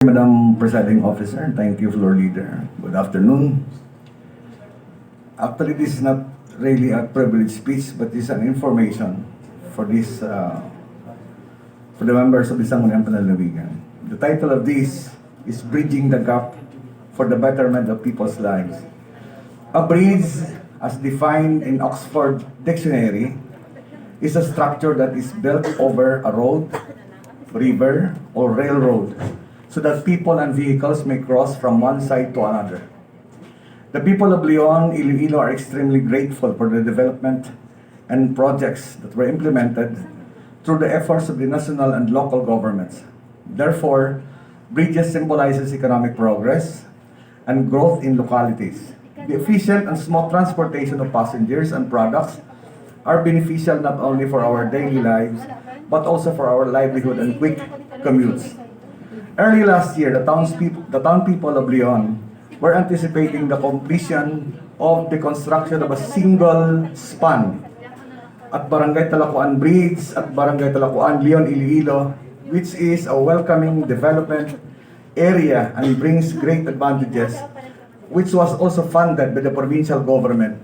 Madam Presiding Officer, thank you, Floor Leader. Good afternoon. Actually, this is not really a privileged speech, but it's an information for this, for the members of the Sangguniang Panlalawigan. The title of this is Bridging the Gap for the Betterment of People's Lives. A bridge, as defined in Oxford Dictionary, is a structure that is built over a road, river, or railroad, so that people and vehicles may cross from one side to another. The people of Leon, Iloilo are extremely grateful for the development and projects that were implemented through the efforts of the national and local governments. Therefore, bridges symbolizes economic progress and growth in localities. The efficient and smooth transportation of passengers and products are beneficial not only for our daily lives, but also for our livelihood and quick commutes. Early last year, the town people of Leon were anticipating the completion of the construction of a single span at Barangay Talacu-an Bridge at Barangay Talacu-an, Leon, Iloilo, which is a welcoming development area and brings great advantages, which was also funded by the provincial government.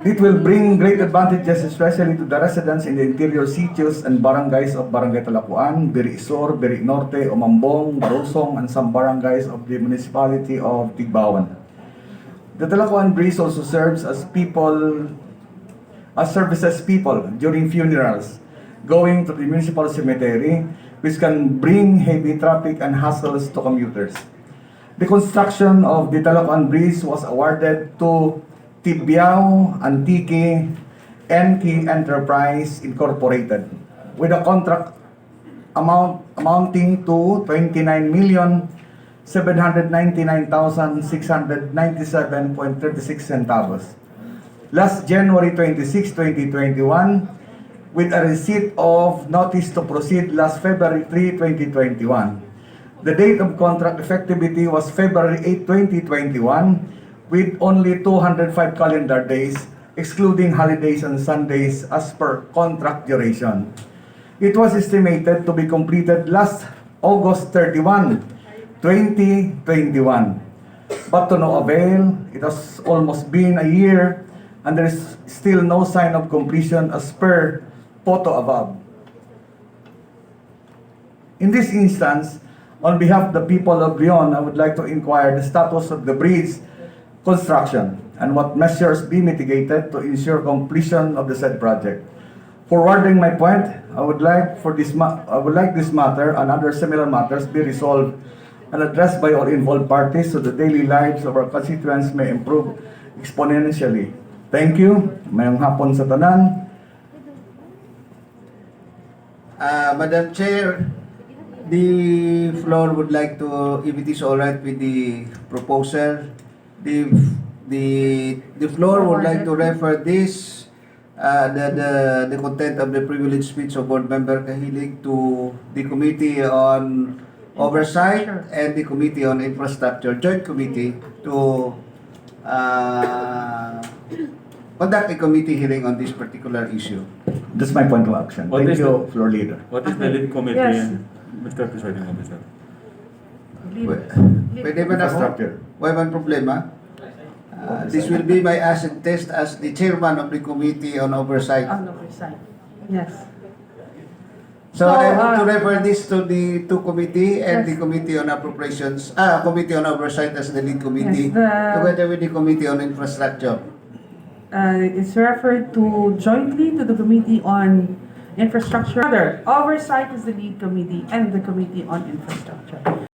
It will bring great advantages, especially to the residents in the interior sitios and barangays of Barangay Talacu-an, Biri Sur, Biri Norte, Omambong, Barosong, and some barangays of the municipality of Tigbawan. The Talacu-an Bridge also serves as services people during funerals, going to the municipal cemetery, which can bring heavy traffic and hassles to commuters. The construction of the Talacu-an Bridge was awarded to Tibiao Antique NK Enterprise Incorporated with a contract amounting to 29,799,697.36 centavos. Last January 26, 2021, with a receipt of notice to proceed last February 3, 2021. The date of contract effectivity was February 8, 2021, with only 205 calendar days, excluding holidays and Sundays as per contract duration. It was estimated to be completed last August 31, 2021. But to no avail, it has almost been a year and there is still no sign of completion as per photo above. In this instance, on behalf of the people of Leon, I would like to inquire the status of the bridge construction and what measures be mitigated to ensure completion of the said project. Forwarding my point, I would like this matter and other similar matters be resolved and addressed by all involved parties so the daily lives of our constituents may improve exponentially. Thank you. Mayong hapon sa tanan. Madam Chair, the floor would like to, if it is all right with the proposer, the floor would like to refer this the content of the privileged speech of Board Member Cajilig to the Committee on Oversight and the Committee on Infrastructure, Joint Committee, to conduct a committee hearing on this particular issue. That's my point of action. Thank you, Floor Leader. What is the lead committee, Yes. Mr. Presiding Officer? Pwede ba na Infrastructure. Wala man problema? This will be my acid test as the chairman of the Committee on Oversight. On oversight. Yes. So So, I hope to refer this to the two committee and Yes. the Committee on Appropriations, Committee on Oversight as the lead committee, Yes, together with the Committee on Infrastructure. It's referred to jointly to the Committee on Infrastructure. Oversight is the lead committee and the Committee on Infrastructure.